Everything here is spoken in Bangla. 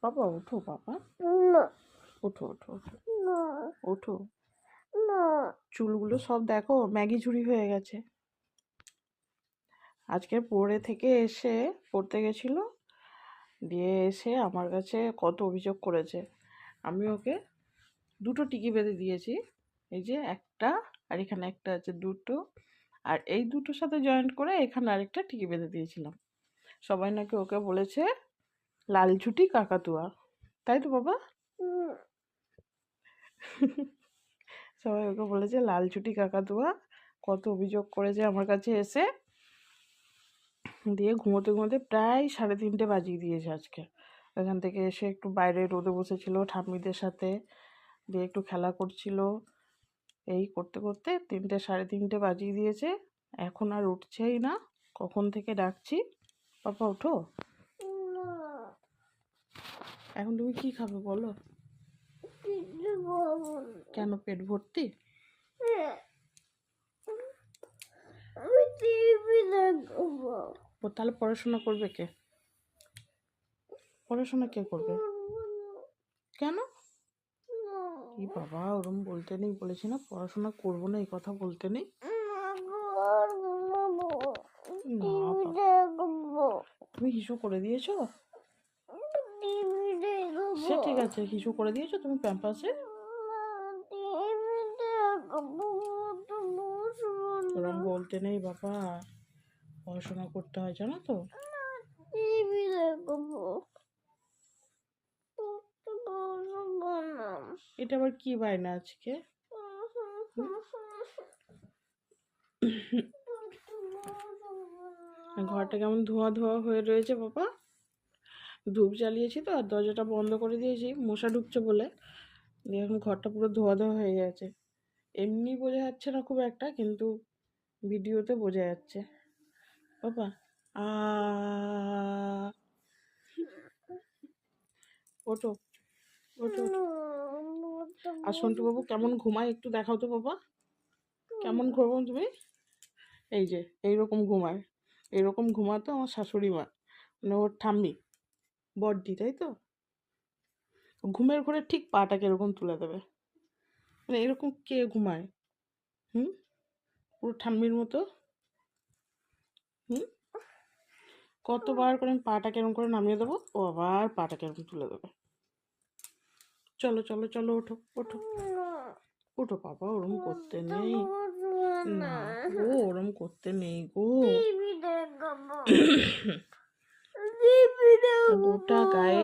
বাবা ওঠো বাবা, ওঠো ওঠো ওঠো ওঠো। চুলগুলো সব দেখো ম্যাগি ঝুড়ি হয়ে গেছে। আজকে পড়তে গেছিল, দিয়ে এসে আমার কাছে কত অভিযোগ করেছে। আমি ওকে দুটো টিকি বেঁধে দিয়েছি, এই যে একটা, আর এখানে একটা আছে, দুটো, আর এই দুটোর সাথে জয়েন্ট করে এখানে আরেকটা টিকি বেঁধে দিয়েছিলাম। সবাই নাকি ওকে বলেছে লাল ছুটি কাকাতুয়া, তাই তো বাবা? সবাই ওকে বলেছে লাল ছুটি কাকাতুয়া, কত অভিযোগ করেছে আমার কাছে এসে। দিয়ে ঘুমোতে ঘুমোতে প্রায় 3:30 বাজিয়ে দিয়েছে আজকে। এখান থেকে এসে একটু বাইরে রোদে বসেছিল ঠাম্মিদের সাথে, দিয়ে একটু খেলা করছিল। এই করতে করতে 3টে 3:30 বাজিয়ে দিয়েছে। এখন আর উঠছেই না, কখন থেকে ডাকছি পাপা ওঠো। এখন তুমি কি খাবে বলো? কেন পেট ভর্তি? ও তাহলে পড়াশোনা করবে কে? পড়াশোনা কে করবে? কেন? কি বাবা, ওরম বলতে নেই, বলেছি না পড়াশোনা করবো না, এই কথা বলতে নেই। তুমি হিসু করে দিয়েছো? সে ঠিক আছে, হিসু করে দিয়েছো তুমি প্যাম্পাসে? ওরম বলতে নেই বাবা, পড়াশোনা করতে হয় জানো তো। এটা আবার কি বায়না আজকে? ঘরটা কেমন ধোয়া ধোয়া হয়ে রয়েছে বাবা। ধূপ জ্বালিয়েছি তো, আর দরজাটা বন্ধ করে দিয়েছি মশা ঢুকছে বলে, দিয়ে এখন ঘরটা পুরো ধোয়া ধোয়া হয়ে গেছে। এমনি বোঝা যাচ্ছে না খুব একটা, কিন্তু ভিডিওতে বোঝা যাচ্ছে। বাবা আ ওঠো ওঠো ওঠো। আর সন্টু বাবু কেমন ঘুমায় একটু দেখাও তো বাবা, কেমন ঘুমাও তুমি? এই যে এইরকম ঘুমায়, এইরকম ঘুমাতো আমার শাশুড়ি মা, মানে ওর ঠাম্মি, বড়দি, তাই তো? ঘুমের ঘরে ঠিক পাটাকে এরকম তুলে দেবে, মানে এরকম কে ঘুমায়? হুম, পুরো ঠাম্মির মতো। হুম, কতবার করে আমি পাটাকে এরকম করে নামিয়ে দেবো, ও আবার পাটাকে এরকম তুলে দেবে। চলো চলো চলো ওঠো ওঠো ওঠো বাবা, ওরম করতে নেই, না গো ওরম করতে নেই গো। গোটা গায়ে